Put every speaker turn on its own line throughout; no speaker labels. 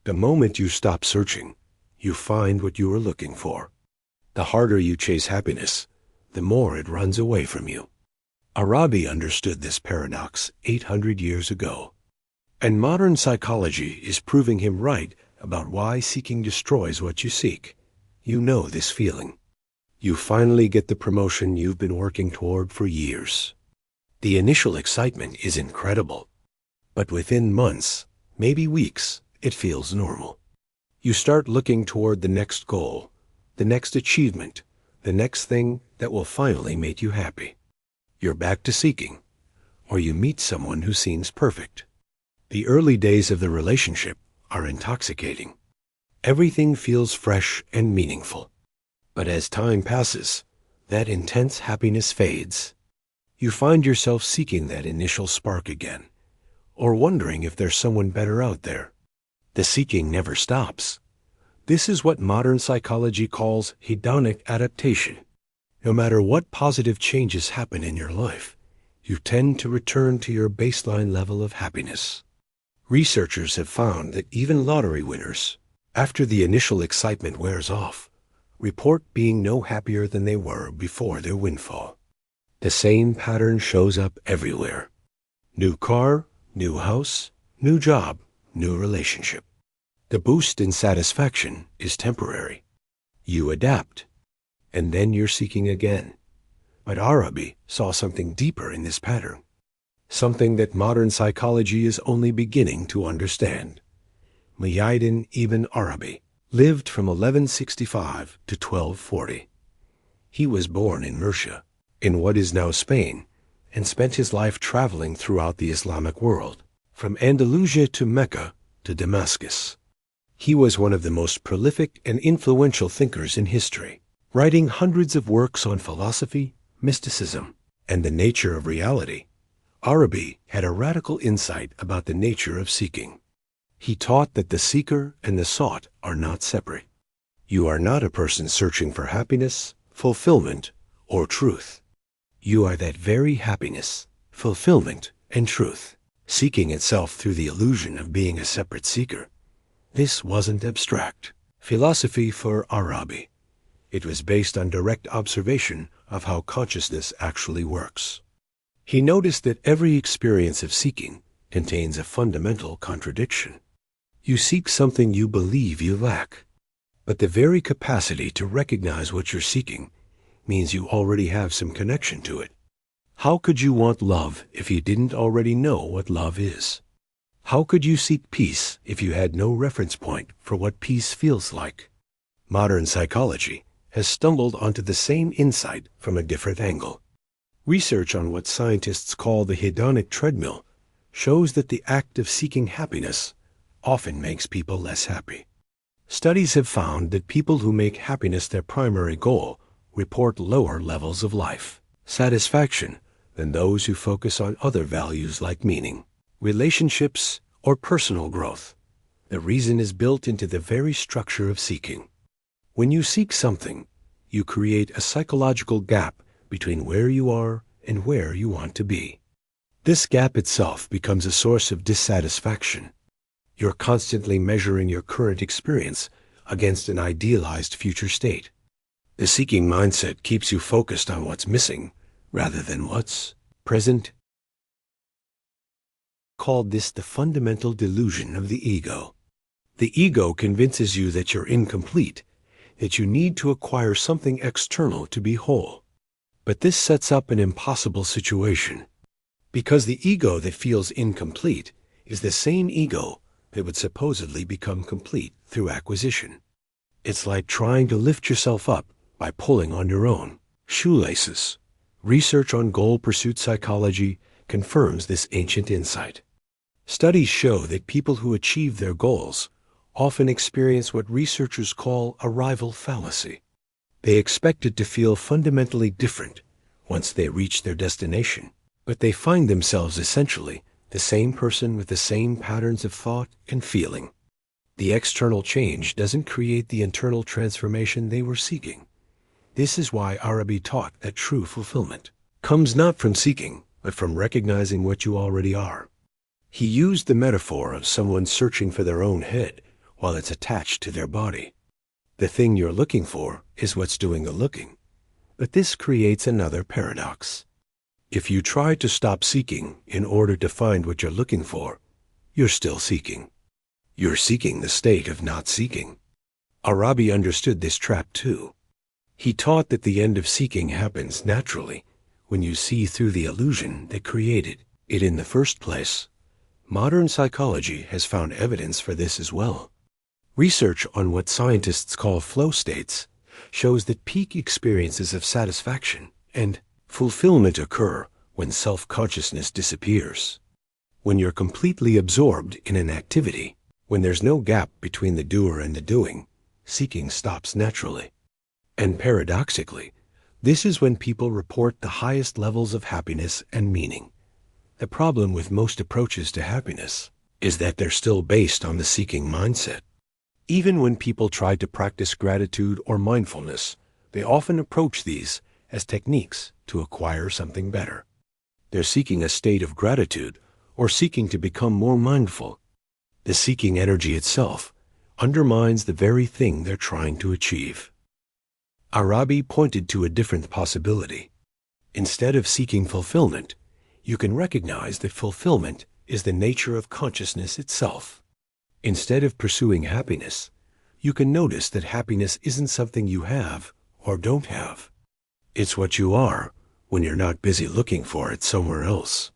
The moment you stop searching, you find what you are looking for. The harder you chase happiness, the more it runs away from you. Arabi understood this paradox 800 years ago. And modern psychology is proving him right about why seeking destroys what you seek. You know this feeling. You finally get the promotion you've been working toward for years. The initial excitement is incredible. But within months, maybe weeks, it feels normal. You start looking toward the next goal, the next achievement, the next thing that will finally make you happy. You're back to seeking, or you meet someone who seems perfect. The early days of the relationship are intoxicating. Everything feels fresh and meaningful. But as time passes, that intense happiness fades. You find yourself seeking that initial spark again, or wondering if there's someone better out there. The seeking never stops. This is what modern psychology calls hedonic adaptation. No matter what positive changes happen in your life, you tend to return to your baseline level of happiness. Researchers have found that even lottery winners, after the initial excitement wears off, report being no happier than they were before their windfall. The same pattern shows up everywhere. New car, new house, new job, new relationship. The boost in satisfaction is temporary. You adapt, and then you're seeking again. But Arabi saw something deeper in this pattern, something that modern psychology is only beginning to understand. Muhyiddin Ibn Arabi lived from 1165 to 1240. He was born in Murcia, in what is now Spain, and spent his life traveling throughout the Islamic world, from Andalusia to Mecca to Damascus. He was one of the most prolific and influential thinkers in history, writing hundreds of works on philosophy, mysticism, and the nature of reality. Arabi had a radical insight about the nature of seeking. He taught that the seeker and the sought are not separate. You are not a person searching for happiness, fulfillment, or truth. You are that very happiness, fulfillment, and truth, seeking itself through the illusion of being a separate seeker. This wasn't abstract philosophy for Arabi. It was based on direct observation of how consciousness actually works. He noticed that every experience of seeking contains a fundamental contradiction. You seek something you believe you lack, but the very capacity to recognize what you're seeking means you already have some connection to it. How could you want love if you didn't already know what love is? How could you seek peace if you had no reference point for what peace feels like? Modern psychology has stumbled onto the same insight from a different angle. Research on what scientists call the hedonic treadmill shows that the act of seeking happiness often makes people less happy. Studies have found that people who make happiness their primary goal report lower levels of life satisfaction than those who focus on other values like meaning, relationships, or personal growth. The reason is built into the very structure of seeking. When you seek something, you create a psychological gap between where you are and where you want to be. This gap itself becomes a source of dissatisfaction. You're constantly measuring your current experience against an idealized future state. The seeking mindset keeps you focused on what's missing rather than what's present. Called this the fundamental delusion of the ego. The ego convinces you that you're incomplete, that you need to acquire something external to be whole. But this sets up an impossible situation, because the ego that feels incomplete is the same ego that would supposedly become complete through acquisition. It's like trying to lift yourself up by pulling on your own shoelaces. Research on goal pursuit psychology confirms this ancient insight. Studies show that people who achieve their goals often experience what researchers call arrival fallacy. They expected to feel fundamentally different once they reach their destination, but they find themselves essentially the same person with the same patterns of thought and feeling. The external change doesn't create the internal transformation they were seeking. This is why Arabi taught that true fulfillment comes not from seeking, but from recognizing what you already are. He used the metaphor of someone searching for their own head while it's attached to their body. The thing you're looking for is what's doing the looking. But this creates another paradox. If you try to stop seeking in order to find what you're looking for, you're still seeking. You're seeking the state of not seeking. Arabi understood this trap too. He taught that the end of seeking happens naturally when you see through the illusion that created it in the first place. Modern psychology has found evidence for this as well. Research on what scientists call flow states shows that peak experiences of satisfaction and fulfillment occur when self-consciousness disappears. When you're completely absorbed in an activity, when there's no gap between the doer and the doing, seeking stops naturally. And paradoxically, this is when people report the highest levels of happiness and meaning. The problem with most approaches to happiness is that they're still based on the seeking mindset. Even when people try to practice gratitude or mindfulness, they often approach these as techniques to acquire something better. They're seeking a state of gratitude or seeking to become more mindful. The seeking energy itself undermines the very thing they're trying to achieve. Arabi pointed to a different possibility. Instead of seeking fulfillment, you can recognize that fulfillment is the nature of consciousness itself. Instead of pursuing happiness, you can notice that happiness isn't something you have or don't have. It's what you are when you're not busy looking for it somewhere else.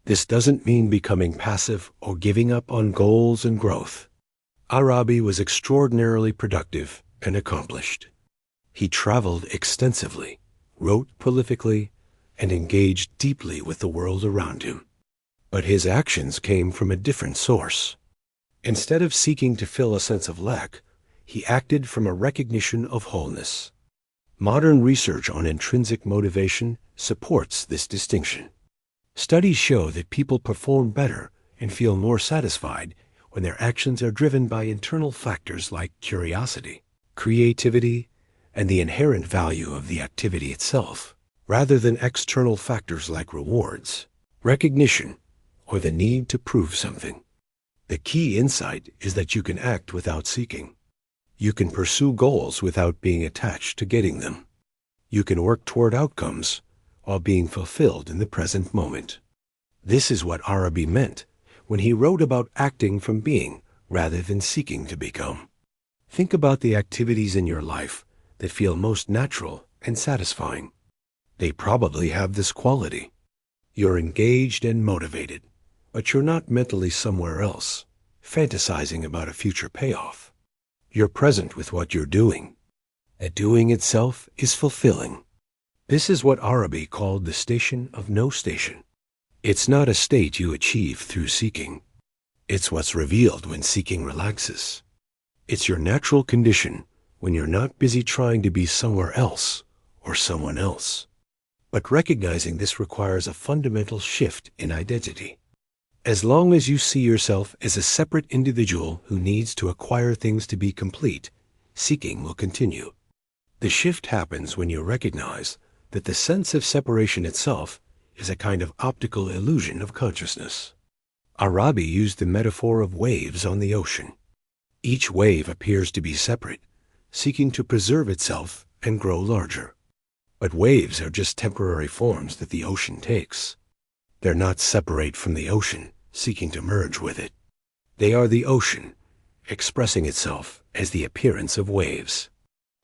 This doesn't mean becoming passive or giving up on goals and growth. Arabi was extraordinarily productive and accomplished. He traveled extensively, wrote prolifically, and engaged deeply with the world around him. But his actions came from a different source. Instead of seeking to fill a sense of lack, he acted from a recognition of wholeness. Modern research on intrinsic motivation supports this distinction. Studies show that people perform better and feel more satisfied when their actions are driven by internal factors like curiosity, creativity, and the inherent value of the activity itself, rather than external factors like rewards, recognition, or the need to prove something. The key insight is that you can act without seeking. You can pursue goals without being attached to getting them. You can work toward outcomes while being fulfilled in the present moment. This is what Arabi meant when he wrote about acting from being rather than seeking to become. Think about the activities in your life that feel most natural and satisfying. They probably have this quality. You're engaged and motivated, but you're not mentally somewhere else, fantasizing about a future payoff. You're present with what you're doing. The doing itself is fulfilling. This is what Arabi called the station of no station. It's not a state you achieve through seeking. It's what's revealed when seeking relaxes. It's your natural condition when you're not busy trying to be somewhere else or someone else. But recognizing this requires a fundamental shift in identity. As long as you see yourself as a separate individual who needs to acquire things to be complete, seeking will continue. The shift happens when you recognize that the sense of separation itself is a kind of optical illusion of consciousness. Arabi used the metaphor of waves on the ocean. Each wave appears to be separate, seeking to preserve itself and grow larger. But waves are just temporary forms that the ocean takes. They're not separate from the ocean, seeking to merge with it. They are the ocean, expressing itself as the appearance of waves.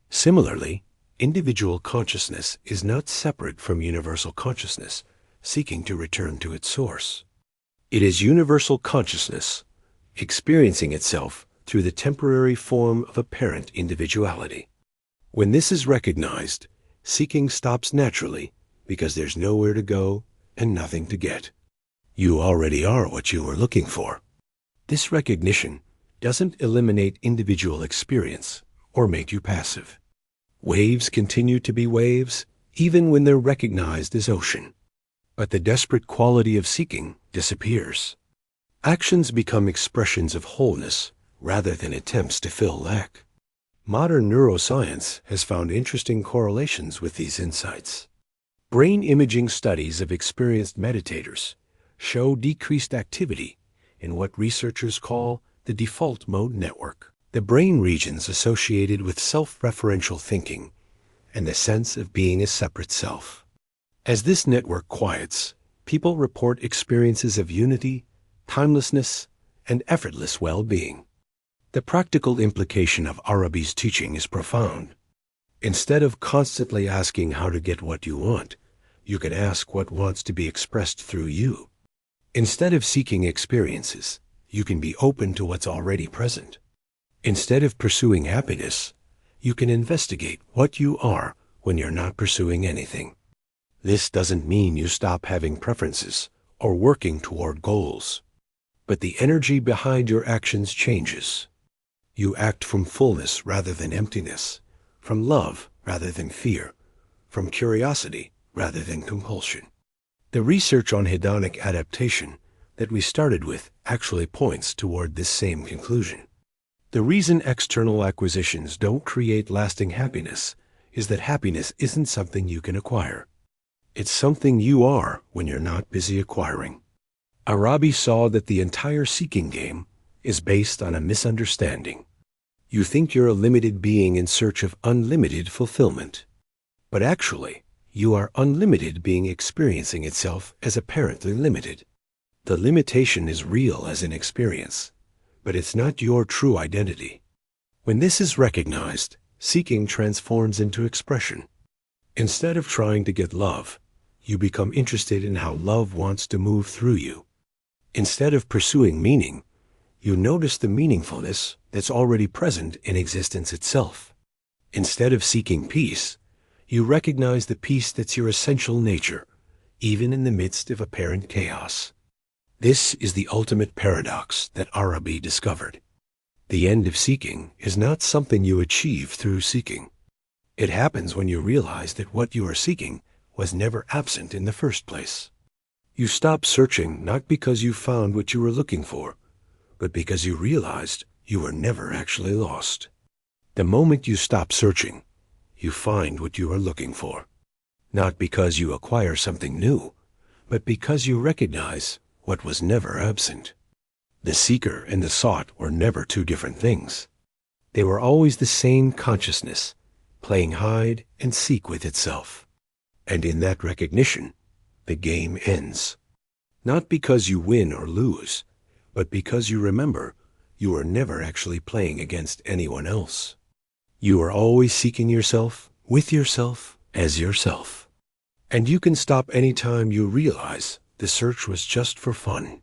Similarly, individual consciousness is not separate from universal consciousness, seeking to return to its source. It is universal consciousness, experiencing itself through the temporary form of apparent individuality. When this is recognized, seeking stops naturally because there's nowhere to go and nothing to get. You already are what you were looking for. This recognition doesn't eliminate individual experience or make you passive. Waves continue to be waves even when they're recognized as ocean. But the desperate quality of seeking disappears. Actions become expressions of wholeness rather than attempts to fill lack. Modern neuroscience has found interesting correlations with these insights. Brain imaging studies of experienced meditators show decreased activity in what researchers call the default mode network. the brain regions associated with self-referential thinking and the sense of being a separate self. As this network quiets, people report experiences of unity, timelessness, and effortless well-being. The practical implication of Arabi's teaching is profound. Instead of constantly asking how to get what you want, you can ask what wants to be expressed through you. Instead of seeking experiences, you can be open to what's already present. Instead of pursuing happiness, you can investigate what you are when you're not pursuing anything. This doesn't mean you stop having preferences or working toward goals, but the energy behind your actions changes. You act from fullness rather than emptiness, from love rather than fear, from curiosity rather than compulsion. The research on hedonic adaptation that we started with actually points toward this same conclusion. The reason external acquisitions don't create lasting happiness is that happiness isn't something you can acquire. It's something you are when you're not busy acquiring. Arabi saw that the entire seeking game is based on a misunderstanding. You think you're a limited being in search of unlimited fulfillment. But actually, you are unlimited being experiencing itself as apparently limited. The limitation is real as an experience, but it's not your true identity. When this is recognized, seeking transforms into expression. Instead of trying to get love, you become interested in how love wants to move through you. Instead of pursuing meaning, you notice the meaningfulness that's already present in existence itself. Instead of seeking peace, you recognize the peace that's your essential nature, even in the midst of apparent chaos. This is the ultimate paradox that Arabi discovered. The end of seeking is not something you achieve through seeking. It happens when you realize that what you are seeking was never absent in the first place. You stop searching not because you found what you were looking for, but because you realized you were never actually lost. The moment you stop searching, you find what you are looking for. Not because you acquire something new, but because you recognize what was never absent. The seeker and the sought were never two different things. They were always the same consciousness, playing hide and seek with itself. And in that recognition, the game ends. Not because you win or lose, but because you remember you are never actually playing against anyone else. You are always seeking yourself, with yourself, as yourself. And you can stop anytime you realize the search was just for fun.